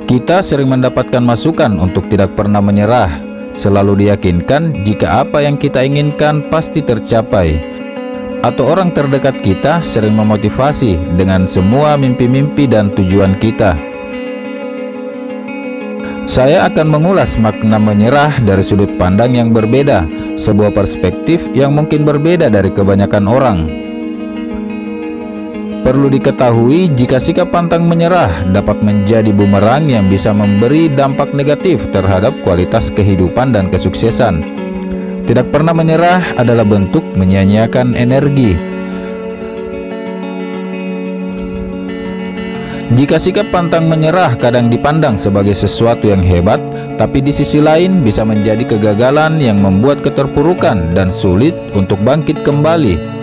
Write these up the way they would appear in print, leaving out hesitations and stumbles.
Kita sering mendapatkan masukan untuk tidak pernah menyerah, selalu diyakinkan jika apa yang kita inginkan pasti tercapai. Atau orang terdekat kita sering memotivasi dengan semua mimpi-mimpi dan tujuan kita. Saya akan mengulas makna menyerah dari sudut pandang yang berbeda, sebuah perspektif yang mungkin berbeda dari kebanyakan orang. Perlu diketahui jika sikap pantang menyerah dapat menjadi bumerang yang bisa memberi dampak negatif terhadap kualitas kehidupan dan kesuksesan. Tidak pernah menyerah adalah bentuk menyia-nyiakan energi. Jika sikap pantang menyerah kadang dipandang sebagai sesuatu yang hebat, tapi di sisi lain bisa menjadi kegagalan yang membuat keterpurukan dan sulit untuk bangkit kembali.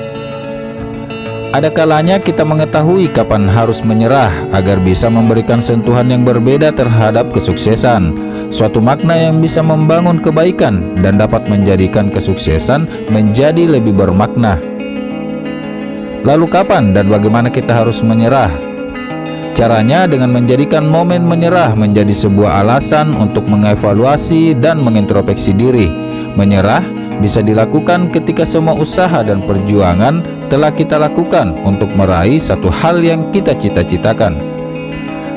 Ada kalanya kita mengetahui kapan harus menyerah agar bisa memberikan sentuhan yang berbeda terhadap kesuksesan, suatu makna yang bisa membangun kebaikan dan dapat menjadikan kesuksesan menjadi lebih bermakna. Lalu kapan dan bagaimana kita harus menyerah? Caranya dengan menjadikan momen menyerah menjadi sebuah alasan untuk mengevaluasi dan mengintrospeksi diri. Menyerah bisa dilakukan ketika semua usaha dan perjuangan telah kita lakukan untuk meraih satu hal yang kita cita-citakan.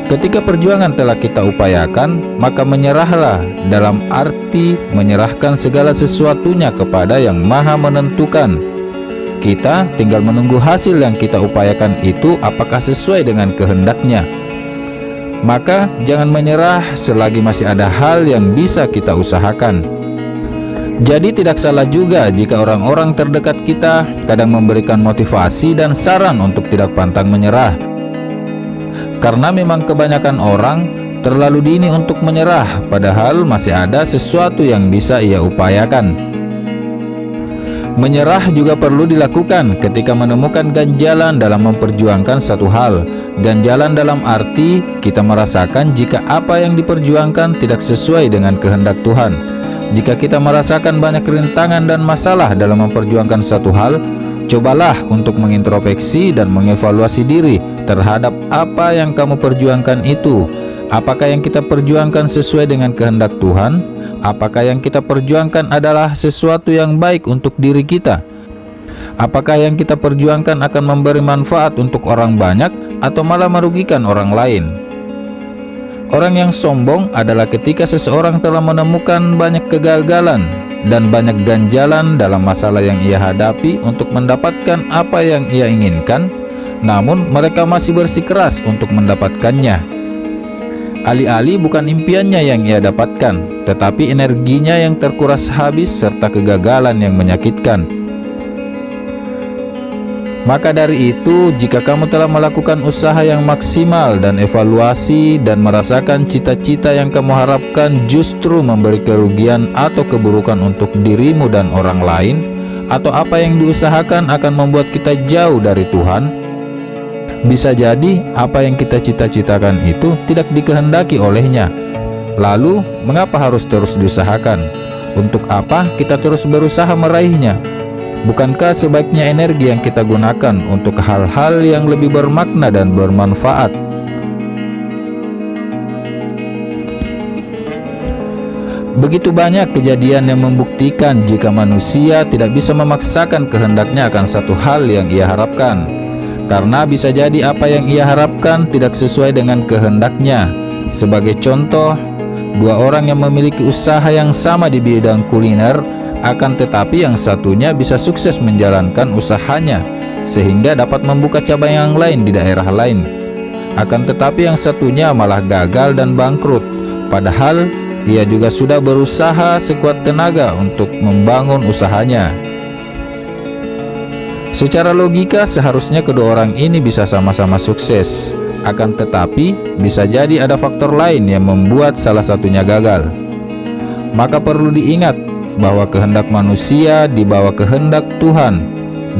Ketika perjuangan telah kita upayakan, maka menyerahlah dalam arti menyerahkan segala sesuatunya kepada Yang Maha Menentukan. Kita tinggal menunggu hasil yang kita upayakan itu apakah sesuai dengan kehendaknya. Maka jangan menyerah selagi masih ada hal yang bisa kita usahakan. Jadi tidak salah juga jika orang-orang terdekat kita kadang memberikan motivasi dan saran untuk tidak pantang menyerah. Karena memang kebanyakan orang terlalu dini untuk menyerah, padahal masih ada sesuatu yang bisa ia upayakan. Menyerah juga perlu dilakukan ketika menemukan ganjalan dalam memperjuangkan satu hal. Ganjalan dalam arti kita merasakan jika apa yang diperjuangkan tidak sesuai dengan kehendak Tuhan. Jika kita merasakan banyak rintangan dan masalah dalam memperjuangkan satu hal, cobalah untuk mengintrospeksi dan mengevaluasi diri terhadap apa yang kamu perjuangkan itu. Apakah yang kita perjuangkan sesuai dengan kehendak Tuhan? Apakah yang kita perjuangkan adalah sesuatu yang baik untuk diri kita? Apakah yang kita perjuangkan akan memberi manfaat untuk orang banyak atau malah merugikan orang lain? Orang yang sombong adalah ketika seseorang telah menemukan banyak kegagalan dan banyak ganjalan dalam masalah yang ia hadapi untuk mendapatkan apa yang ia inginkan, namun mereka masih bersikeras untuk mendapatkannya. Alih-alih bukan impiannya yang ia dapatkan, tetapi energinya yang terkuras habis serta kegagalan yang menyakitkan. Maka dari itu, jika kamu telah melakukan usaha yang maksimal dan evaluasi dan merasakan cita-cita yang kamu harapkan justru memberi kerugian atau keburukan untuk dirimu dan orang lain, atau apa yang diusahakan akan membuat kita jauh dari Tuhan, bisa jadi apa yang kita cita-citakan itu tidak dikehendaki olehnya. Lalu, mengapa harus terus diusahakan? Untuk apa kita terus berusaha meraihnya? Bukankah sebaiknya energi yang kita gunakan untuk hal-hal yang lebih bermakna dan bermanfaat? Begitu banyak kejadian yang membuktikan jika manusia tidak bisa memaksakan kehendaknya akan satu hal yang ia harapkan. Karena bisa jadi apa yang ia harapkan tidak sesuai dengan kehendaknya. Sebagai contoh, dua orang yang memiliki usaha yang sama di bidang kuliner, akan tetapi yang satunya bisa sukses menjalankan usahanya sehingga dapat membuka cabang yang lain di daerah lain. Akan tetapi yang satunya malah gagal dan bangkrut, padahal ia juga sudah berusaha sekuat tenaga untuk membangun usahanya. Secara logika seharusnya kedua orang ini bisa sama-sama sukses. Akan tetapi bisa jadi ada faktor lain yang membuat salah satunya gagal. Maka perlu diingat bahwa kehendak manusia di bawah kehendak Tuhan.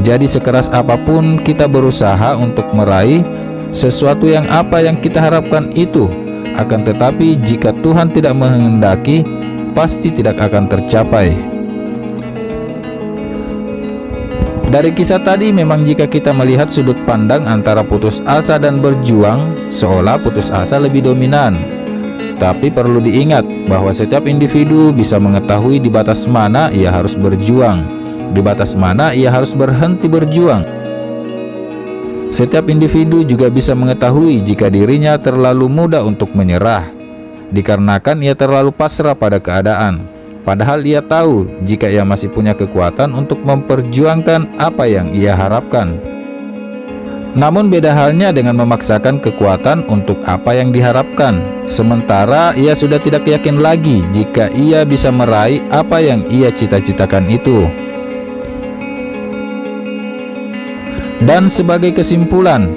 Jadi sekeras apapun kita berusaha untuk meraih sesuatu yang apa yang kita harapkan itu, akan tetapi jika Tuhan tidak menghendaki, pasti tidak akan tercapai. Dari kisah tadi memang jika kita melihat sudut pandang antara putus asa dan berjuang, seolah putus asa lebih dominan. Tapi perlu diingat bahwa setiap individu bisa mengetahui di batas mana ia harus berjuang, di batas mana ia harus berhenti berjuang. Setiap individu juga bisa mengetahui jika dirinya terlalu mudah untuk menyerah, dikarenakan ia terlalu pasrah pada keadaan. Padahal ia tahu jika ia masih punya kekuatan untuk memperjuangkan apa yang ia harapkan. Namun beda halnya dengan memaksakan kekuatan untuk apa yang diharapkan, sementara ia sudah tidak yakin lagi jika ia bisa meraih apa yang ia cita-citakan itu. Dan sebagai kesimpulan,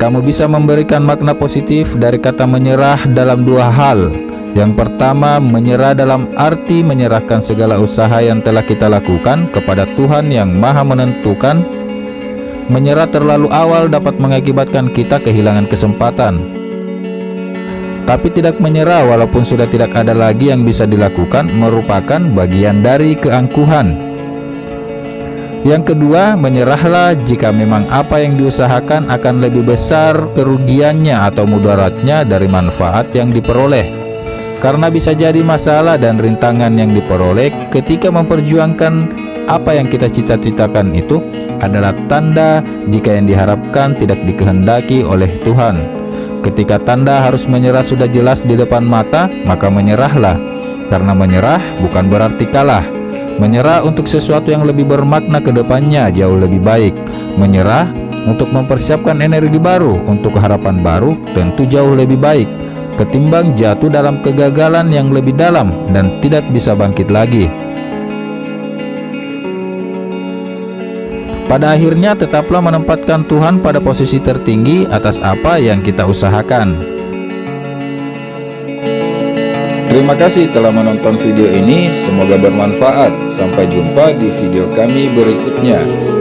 kamu bisa memberikan makna positif dari kata menyerah dalam dua hal. Yang pertama, menyerah dalam arti menyerahkan segala usaha yang telah kita lakukan kepada Tuhan yang Maha Menentukan. Menyerah terlalu awal dapat mengakibatkan kita kehilangan kesempatan. Tapi tidak menyerah walaupun sudah tidak ada lagi yang bisa dilakukan merupakan bagian dari keangkuhan. Yang kedua, menyerahlah jika memang apa yang diusahakan akan lebih besar kerugiannya atau mudaratnya dari manfaat yang diperoleh. Karena bisa jadi masalah dan rintangan yang diperoleh ketika memperjuangkan apa yang kita cita-citakan itu adalah tanda jika yang diharapkan tidak dikehendaki oleh Tuhan. Ketika tanda harus menyerah sudah jelas di depan mata, maka menyerahlah. Karena menyerah bukan berarti kalah. Menyerah untuk sesuatu yang lebih bermakna ke depannya jauh lebih baik. Menyerah untuk mempersiapkan energi baru untuk harapan baru tentu jauh lebih baik ketimbang jatuh dalam kegagalan yang lebih dalam dan tidak bisa bangkit lagi. Pada akhirnya tetaplah menempatkan Tuhan pada posisi tertinggi atas apa yang kita usahakan. Terima kasih telah menonton video ini, semoga bermanfaat. Sampai jumpa di video kami berikutnya.